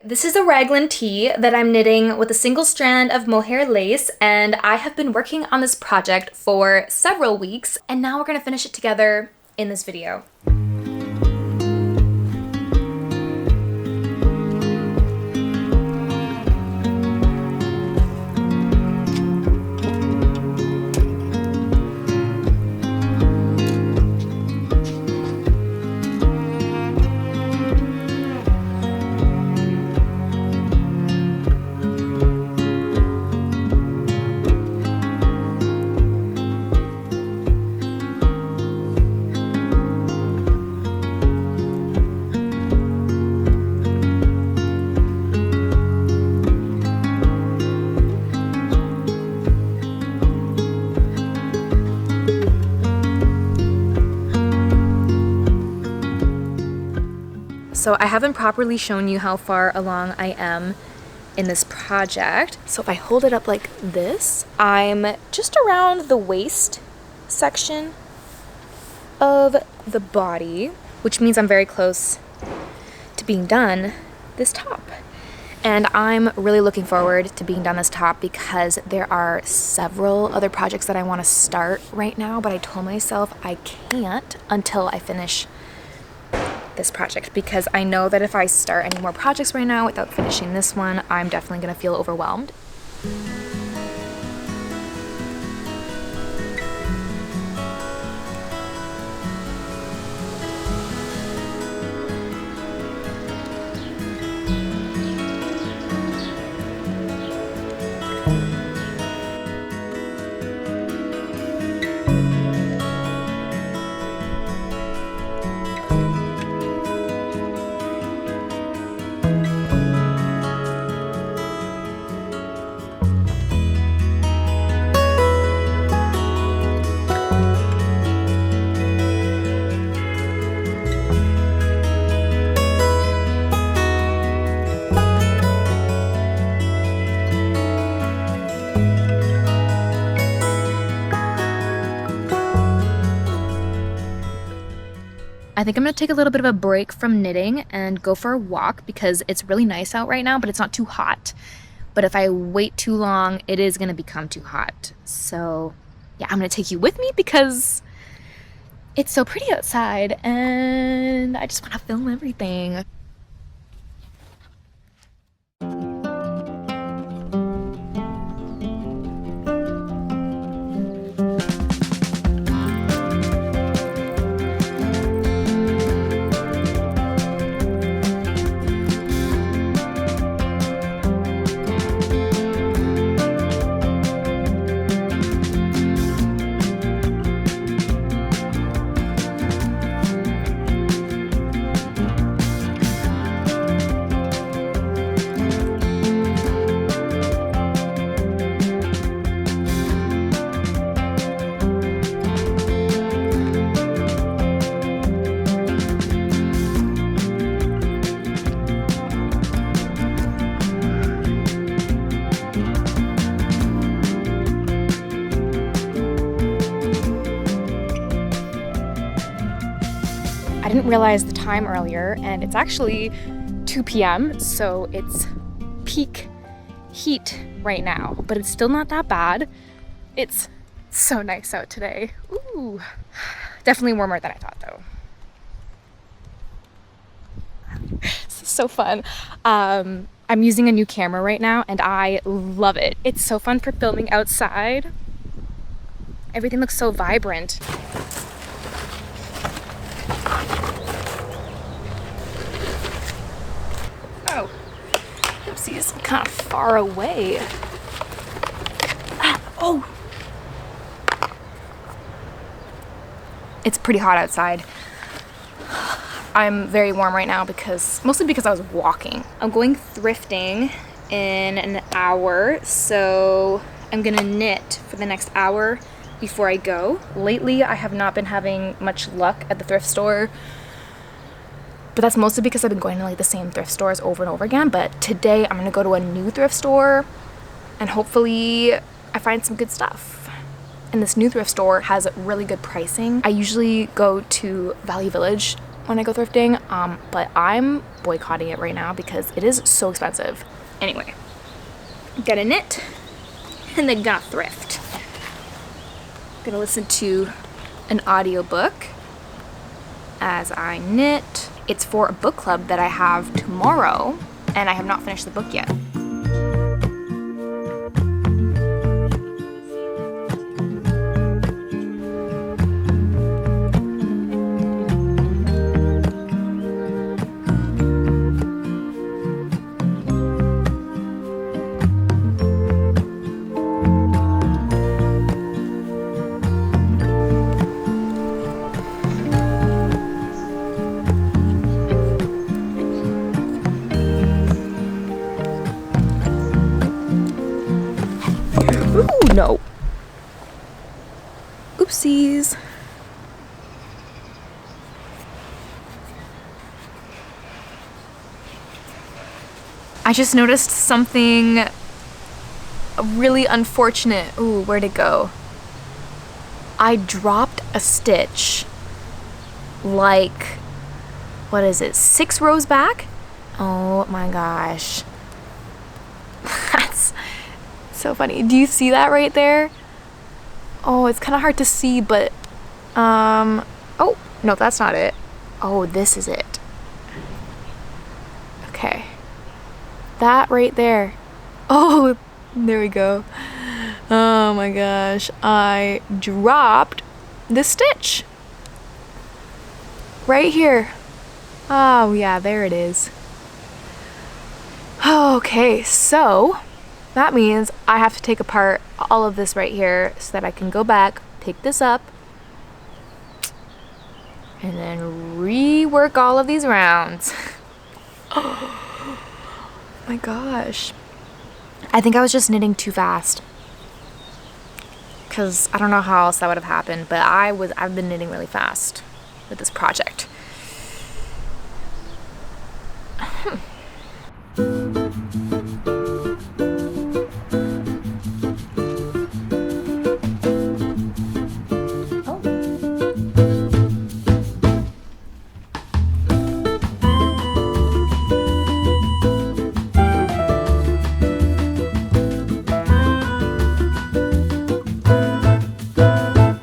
This is a raglan tee that I'm knitting with a single strand of mohair lace, and I have been working on this project for several weeks, and now we're gonna finish it together in this video. So I haven't properly shown you how far along I am in this project. So if I hold it up like this, I'm just around the waist section of the body, which means I'm very close to being done this top. And I'm really looking forward to being done this top because there are several other projects that I want to start right now, but I told myself I can't until I finish this project, because I know that if I start any more projects right now without finishing this one, I'm definitely gonna feel overwhelmed. I think I'm gonna take a little bit of a break from knitting and go for a walk because it's really nice out right now, but it's not too hot. But if I wait too long, it is gonna become too hot. So yeah, I'm gonna take you with me because it's so pretty outside and I just wanna film everything. I didn't realize the time earlier, and it's actually 2 p.m., so it's peak heat right now, but it's still not that bad. It's so nice out today. Ooh, definitely warmer than I thought though. This is so fun. I'm using a new camera right now and I love it. It's so fun for filming outside. Everything looks so vibrant. Oh, oopsies, I'm kind of far away. Oh! It's pretty hot outside. I'm very warm right now mostly because I was walking. I'm going thrifting in an hour, so I'm gonna knit for the next hour before I go. Lately, I have not been having much luck at the thrift store, but that's mostly because I've been going to like the same thrift stores over and over again. But today I'm gonna go to a new thrift store and hopefully I find some good stuff. And this new thrift store has really good pricing. I usually go to Value Village when I go thrifting, but I'm boycotting it right now because it is so expensive. Anyway, gotta knit and then gotta thrift. Gonna listen to an audiobook as I knit. It's for a book club that I have tomorrow, and I have not finished the book yet. Ooh, no. Oopsies. I just noticed something really unfortunate. Ooh, where'd it go? I dropped a stitch like, what is it, 6 rows back? Oh my gosh. That's so funny. Do you see that right there? Oh, it's kind of hard to see, but oh no, that's not it. Oh, this is it. Okay, that right there. Oh, there we go. Oh my gosh, I dropped the stitch right here. Oh yeah, there it is. Okay, so that means I have to take apart all of this right here so that I can go back, pick this up, and then rework all of these rounds. Oh my gosh. I think I was just knitting too fast, because I don't know how else that would have happened, but I've been knitting really fast with this project.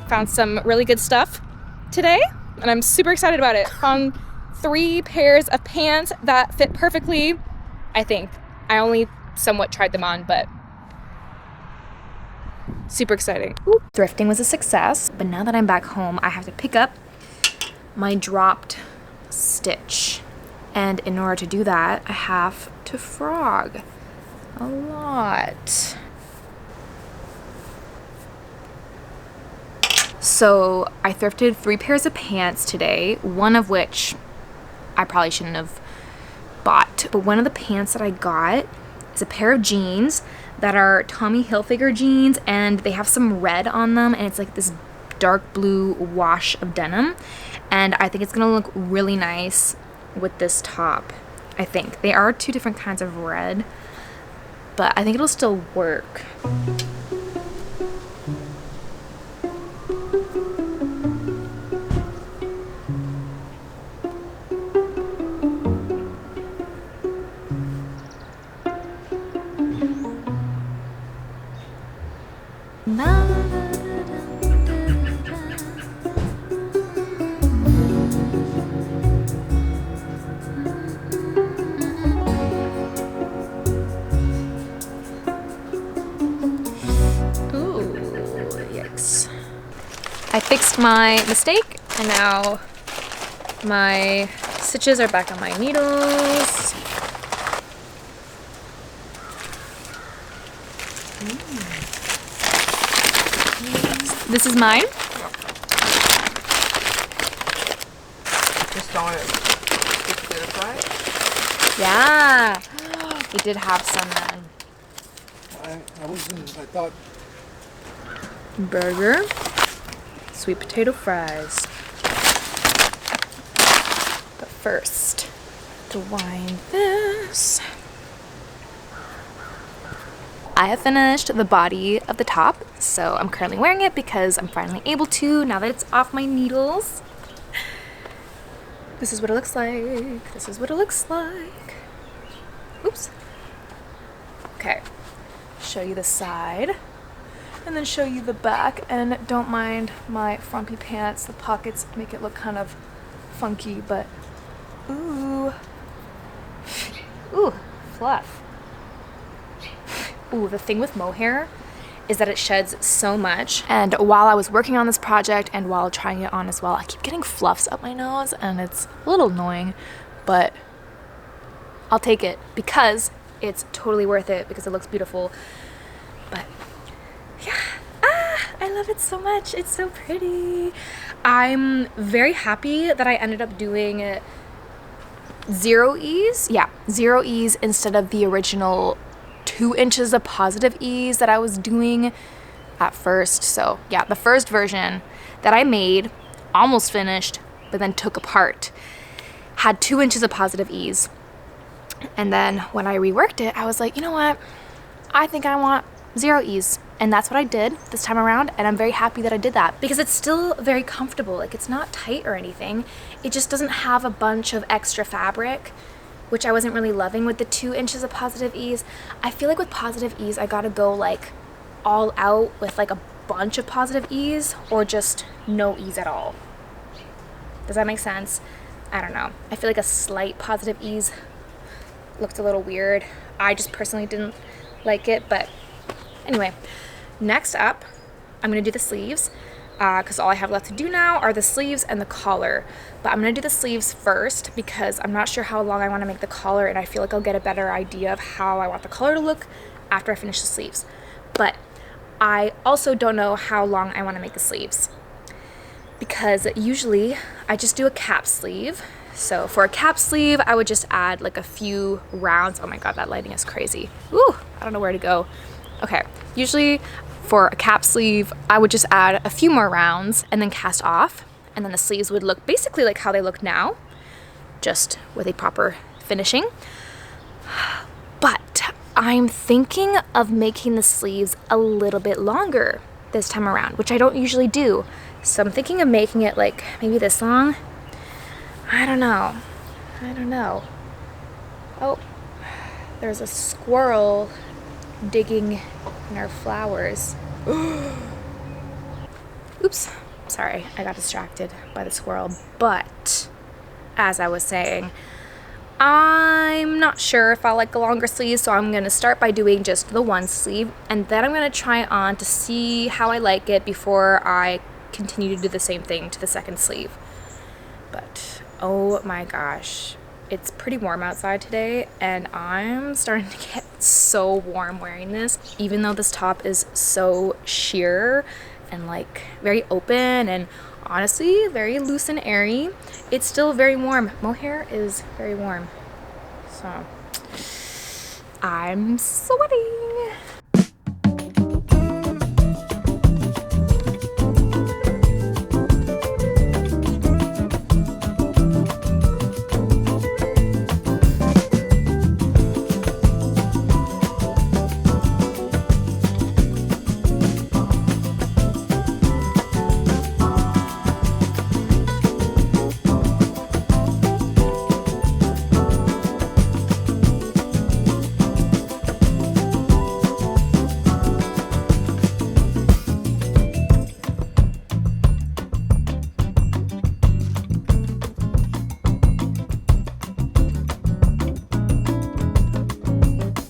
Found some really good stuff today, and I'm super excited about it. Found 3 pairs of pants that fit perfectly, I think. I only somewhat tried them on, but super exciting. Ooh. Thrifting was a success, but now that I'm back home, I have to pick up my dropped stitch. And in order to do that, I have to frog a lot. So I thrifted 3 pairs of pants today, one of which I probably shouldn't have bought. But one of the pants that I got is a pair of jeans that are Tommy Hilfiger jeans, and they have some red on them, and it's like this dark blue wash of denim. And I think it's gonna look really nice with this top, I think. They are 2 different kinds of red, but I think it'll still work. I fixed my mistake, and now my stitches are back on my needles. This is mine. Just on it. It's clear fried. Yeah, we did have some then. I thought. Burger, sweet potato fries. But first, to wind this. I have finished the body of the top, so I'm currently wearing it because I'm finally able to now that it's off my needles. This is what it looks like. This is what it looks like. Oops. Okay. Show you the side. And then show you the back. And don't mind my frumpy pants. The pockets make it look kind of funky, but ooh. Ooh, fluff. Ooh, the thing with mohair is that it sheds so much. And while I was working on this project and while trying it on as well, I keep getting fluffs up my nose and it's a little annoying, but I'll take it because it's totally worth it because it looks beautiful. But yeah, I love it so much. It's so pretty. I'm very happy that I ended up doing zero ease. Yeah, zero ease instead of the original 2 inches of positive ease that I was doing at first. So yeah, the first version that I made, almost finished, but then took apart, had 2 inches of positive ease. And then when I reworked it, I was like, you know what? I think I want zero ease. And that's what I did this time around. And I'm very happy that I did that because it's still very comfortable. Like, it's not tight or anything. It just doesn't have a bunch of extra fabric, which I wasn't really loving with the 2 inches of positive ease. I feel like with positive ease, I gotta go like all out with like a bunch of positive ease or just no ease at all. Does that make sense? I don't know. I feel like a slight positive ease looked a little weird. I just personally didn't like it, but anyway. Next up, I'm gonna do the sleeves because all I have left to do now are the sleeves and the collar. But I'm gonna do the sleeves first because I'm not sure how long I wanna make the collar and I feel like I'll get a better idea of how I want the collar to look after I finish the sleeves. But I also don't know how long I wanna make the sleeves because usually I just do a cap sleeve. So for a cap sleeve, I would just add like a few rounds. Oh my God, that lighting is crazy. Ooh, I don't know where to go. Okay, usually for a cap sleeve, I would just add a few more rounds and then cast off. And then the sleeves would look basically like how they look now, just with a proper finishing. But I'm thinking of making the sleeves a little bit longer this time around, which I don't usually do. So I'm thinking of making it like maybe this long. I don't know. Oh, there's a squirrel digging in our flowers. Oops, sorry, I got distracted by the squirrel. But as I was saying, I'm not sure if I like a longer sleeve, so I'm gonna start by doing just the one sleeve and then I'm gonna try it on to see how I like it before I continue to do the same thing to the second sleeve. But oh my gosh, it's pretty warm outside today and I'm starting to get so warm wearing this. Even though this top is so sheer and like very open and honestly very loose and airy, it's still very warm. Mohair is very warm. So I'm sweating.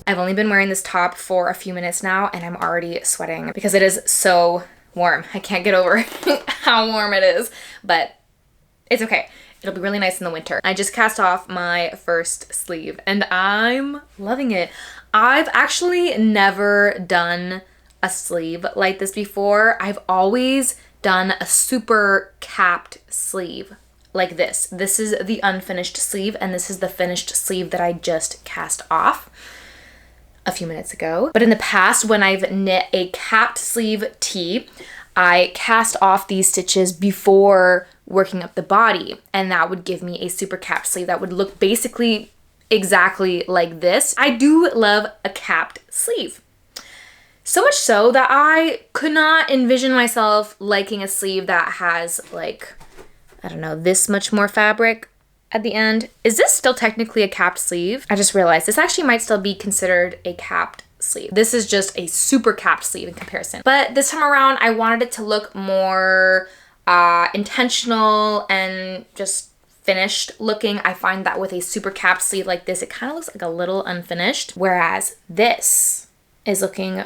I've only been wearing this top for a few minutes now and I'm already sweating because it is so warm. I can't get over how warm it is, but it's okay. It'll be really nice in the winter. I just cast off my first sleeve and I'm loving it. I've actually never done a sleeve like this before. I've always done a super capped sleeve like this. This is the unfinished sleeve and this is the finished sleeve that I just cast off a few minutes ago. But in the past, when I've knit a capped sleeve tee, I cast off these stitches before working up the body, and that would give me a super capped sleeve that would look basically exactly like this. I do love a capped sleeve. So much so that I could not envision myself liking a sleeve that has like, I don't know, this much more fabric at the end. Is this still technically a capped sleeve? I just realized this actually might still be considered a capped sleeve. This is just a super capped sleeve in comparison. But this time around, I wanted it to look more intentional and just finished looking. I find that with a super capped sleeve like this, it kind of looks like a little unfinished, whereas this is looking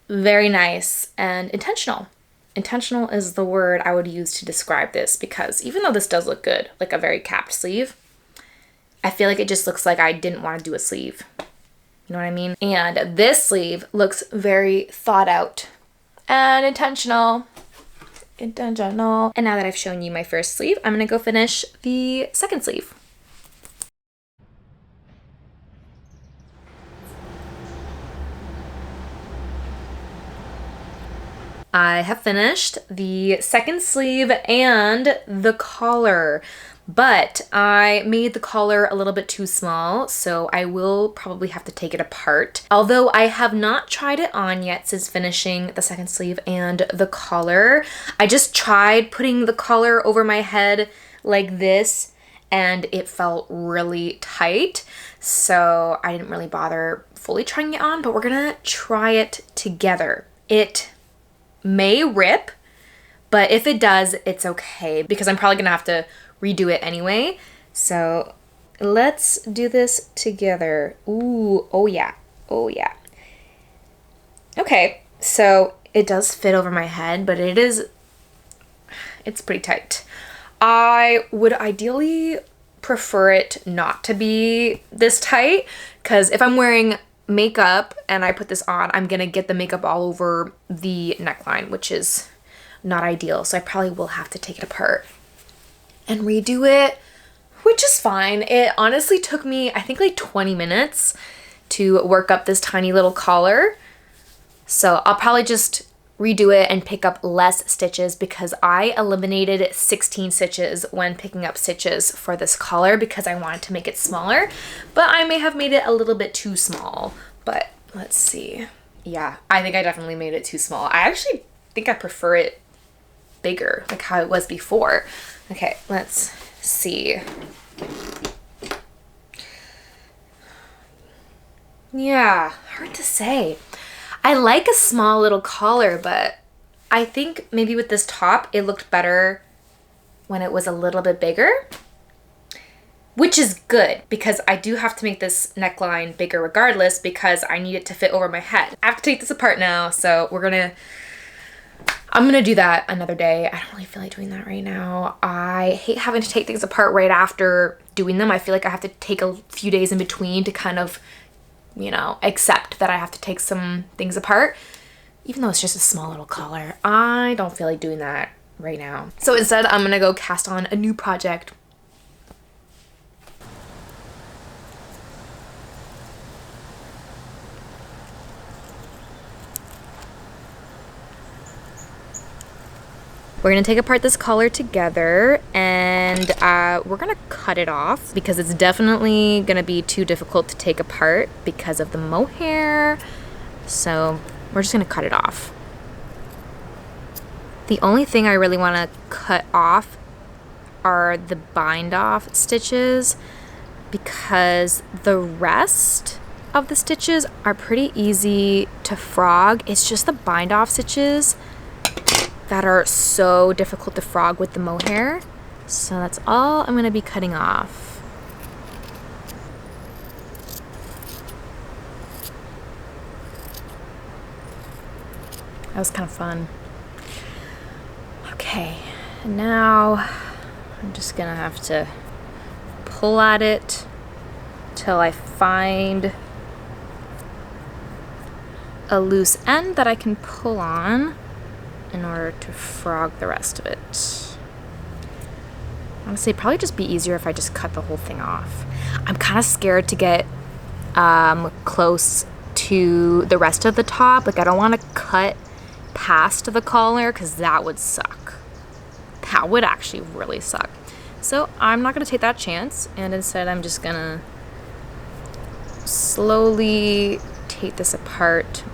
very nice and intentional. Intentional is the word I would use to describe this, because even though this does look good, like a very capped sleeve, I feel like it just looks like I didn't want to do a sleeve. You know what I mean? And this sleeve looks very thought out and intentional. Intentional. And now that I've shown you my first sleeve, I'm gonna go finish the second sleeve. I have finished the second sleeve and the collar, but I made the collar a little bit too small, so I will probably have to take it apart. Although I have not tried it on yet since finishing the second sleeve and the collar. I just tried putting the collar over my head like this, and it felt really tight, so I didn't really bother fully trying it on, but we're gonna try it together. It may rip, but if it does, it's okay, because I'm probably gonna have to redo it anyway. So let's do this together. Ooh, oh yeah, oh yeah. Okay, so it does fit over my head, but it's pretty tight. I would ideally prefer it not to be this tight, because if I'm wearing makeup and I put this on, I'm gonna get the makeup all over the neckline, which is not ideal. So I probably will have to take it apart and redo it, which is fine. It honestly took me, I think, like 20 minutes to work up this tiny little collar. So I'll probably just redo it and pick up less stitches, because I eliminated 16 stitches when picking up stitches for this collar because I wanted to make it smaller, but I may have made it a little bit too small. But let's see. Yeah, I think I definitely made it too small. I actually think I prefer it bigger, like how it was before. Okay, let's see. Yeah, hard to say. I like a small little collar, but I think maybe with this top, it looked better when it was a little bit bigger, which is good, because I do have to make this neckline bigger regardless, because I need it to fit over my head. I have to take this apart now, so I'm gonna do that another day. I don't really feel like doing that right now. I hate having to take things apart right after doing them. I feel like I have to take a few days in between to kind of, you know, accept that I have to take some things apart, even though it's just a small little collar. I don't feel like doing that right now. So instead, I'm gonna go cast on a new project. We're gonna take apart this collar together, and we're gonna cut it off, because it's definitely gonna be too difficult to take apart because of the mohair. So we're just gonna cut it off. The only thing I really wanna cut off are the bind off stitches, because the rest of the stitches are pretty easy to frog. It's just the bind off stitches that are so difficult to frog with the mohair. So that's all I'm gonna be cutting off. That was kind of fun. Okay, now I'm just gonna have to pull at it till I find a loose end that I can pull on in order to frog the rest of it. Honestly, it'd probably just be easier if I just cut the whole thing off. I'm kind of scared to get close to the rest of the top. Like, I don't want to cut past the collar, because that would suck. That would actually really suck. So I'm not gonna take that chance, and instead I'm just gonna slowly take this apart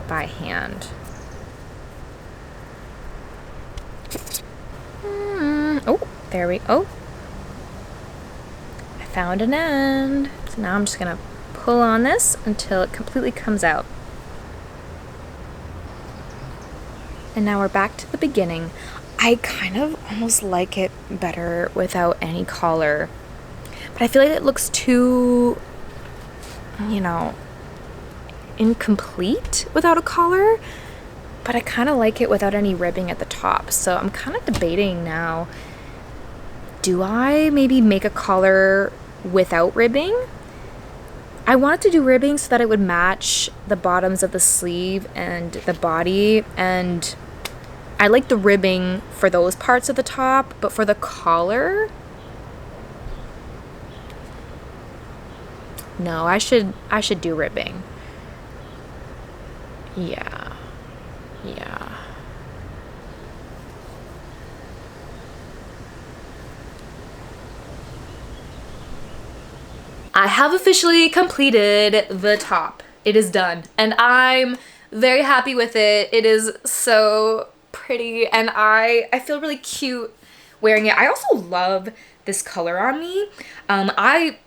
by hand. Oh, there we go. found an end. So now I'm just gonna pull on this until it completely comes out. And now we're back to the beginning. I kind of almost like it better without any collar, but I feel like it looks too, you know, incomplete without a collar, but I kind of like it without any ribbing at the top. So I'm kind of debating now, do I maybe make a collar without ribbing? I wanted to do ribbing so that it would match the bottoms of the sleeve and the body, and I like the ribbing for those parts of the top, but for the collar, no, I should do ribbing. Yeah. I have officially completed the top. It is done, and I'm very happy with it. It is so pretty, and I feel really cute wearing it. I also love this color on me. I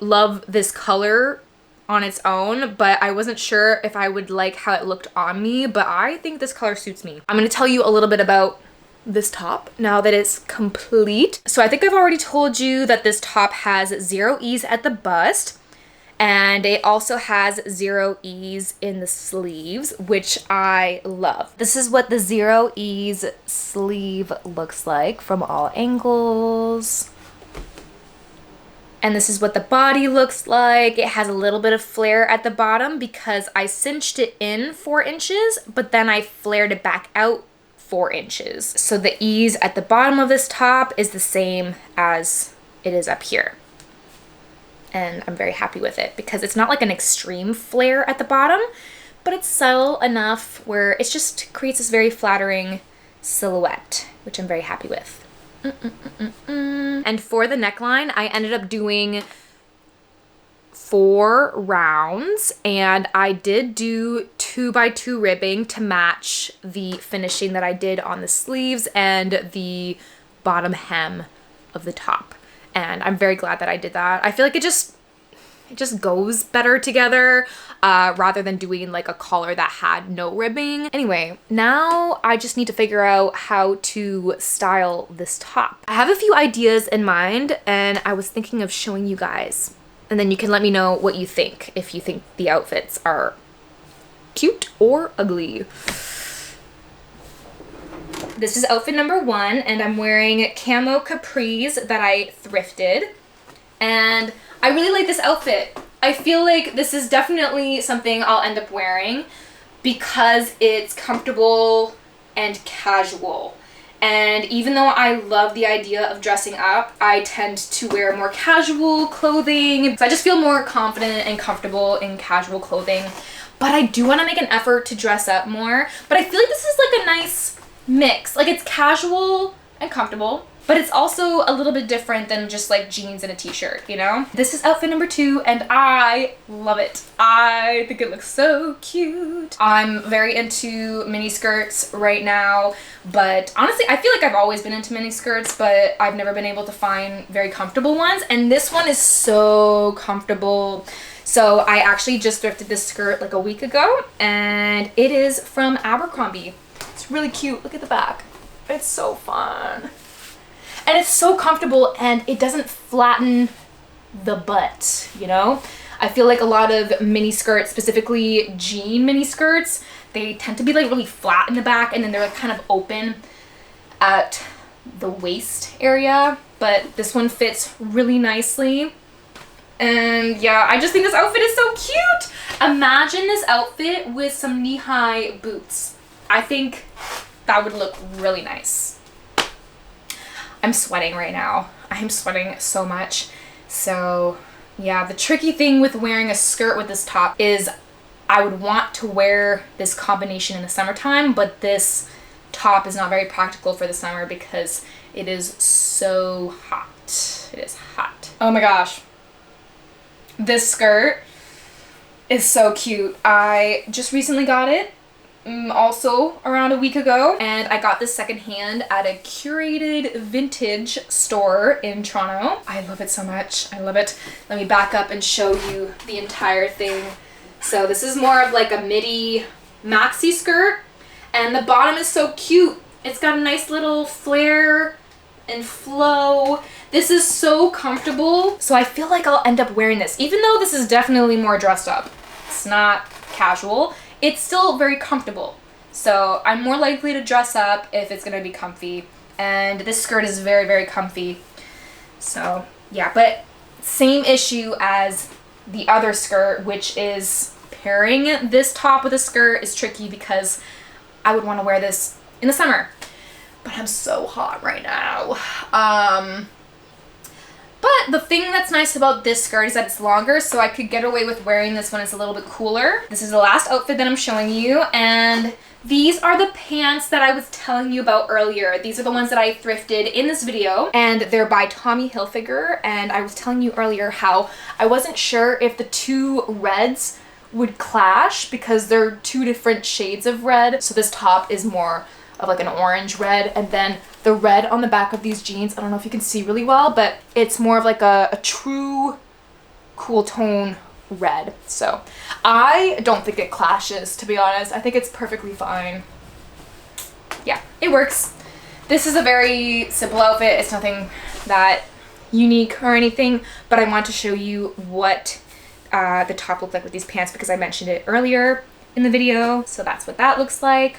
love this color on its own, but I wasn't sure if I would like how it looked on me, but I think this color suits me. I'm gonna tell you a little bit about this top now that it's complete. So I think I've already told you that this top has 0 ease at the bust, and it also has 0 ease in the sleeves, which I love. This is what the 0 ease sleeve looks like from all angles. And this is what the body looks like. It has a little bit of flare at the bottom because I cinched it in 4 inches, but then I flared it back out 4 inches. So the ease at the bottom of this top is the same as it is up here. And I'm very happy with it because it's not like an extreme flare at the bottom, but it's subtle enough where it just creates this very flattering silhouette, which I'm very happy with. And for the neckline, I ended up doing 4 rounds, and I did do 2x2 ribbing to match the finishing that I did on the sleeves and the bottom hem of the top. And I'm very glad that I did that. I feel like it just goes better together rather than doing like a collar that had no ribbing. Anyway, now I just need to figure out how to style this top. I have a few ideas in mind, and I was thinking of showing you guys, and then you can let me know what you think, if you think the outfits are cute or ugly. This is outfit number 1, and I'm wearing camo capris that I thrifted, and I really like this outfit. I feel like this is definitely something I'll end up wearing because it's comfortable and casual. And even though I love the idea of dressing up, I tend to wear more casual clothing. So I just feel more confident and comfortable in casual clothing. But I do want to make an effort to dress up more. But I feel like this is like a nice mix. Like, it's casual and comfortable, but it's also a little bit different than just like jeans and a t-shirt, you know? This is outfit number 2, and I love it. I think it looks so cute. I'm very into mini skirts right now, but honestly, I feel like I've always been into mini skirts, but I've never been able to find very comfortable ones, and this one is so comfortable. So I actually just thrifted this skirt like a week ago, and it is from Abercrombie. It's really cute. Look at the back. It's so fun. And it's so comfortable, and it doesn't flatten the butt, you know? I feel like a lot of mini skirts, specifically jean mini skirts, they tend to be like really flat in the back, and then they're like kind of open at the waist area. But this one fits really nicely. And yeah, I just think this outfit is so cute. Imagine this outfit with some knee-high boots. I think that would look really nice. I'm sweating right now. I'm sweating so much. So yeah, the tricky thing with wearing a skirt with this top is I would want to wear this combination in the summertime, but this top is not very practical for the summer because it is so hot. It is hot. Oh my gosh. This skirt is so cute. I just recently got it, also around a week ago, and I got this secondhand at a curated vintage store in Toronto. I love it so much. I love it. Let me back up and show you the entire thing. So this is more of like a midi maxi skirt, and the bottom is so cute. It's got a nice little flare and flow. This is so comfortable. So I feel like I'll end up wearing this, even though this is definitely more dressed up. It's not casual. It's still very comfortable. So I'm more likely to dress up if it's gonna be comfy. And this skirt is very, very comfy. So yeah, but same issue as the other skirt, which is pairing this top with a skirt is tricky because I would want to wear this in the summer. But I'm so hot right now. But the thing that's nice about this skirt is that it's longer, so I could get away with wearing this when it's a little bit cooler. This is the last outfit that I'm showing you, and these are the pants that I was telling you about earlier. These are the ones that I thrifted in this video, and they're by Tommy Hilfiger, and I was telling you earlier how I wasn't sure if the two reds would clash because they're two different shades of red. So this top is more of like an orange red, and then the red on the back of these jeans, I don't know if you can see really well, but it's more of like a true cool tone red. So I don't think it clashes, to be honest. I think it's perfectly fine. Yeah, it works. This is a very simple outfit. It's nothing that unique or anything, but I want to show you what the top looked like with these pants because I mentioned it earlier in the video. So that's what that looks like.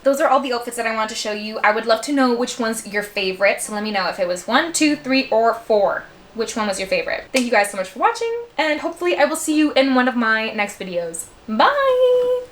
Those are all the outfits that I wanted to show you. I would love to know which one's your favorite. So let me know if it was 1, 2, 3, or 4. Which one was your favorite? Thank you guys so much for watching, and hopefully I will see you in one of my next videos. Bye!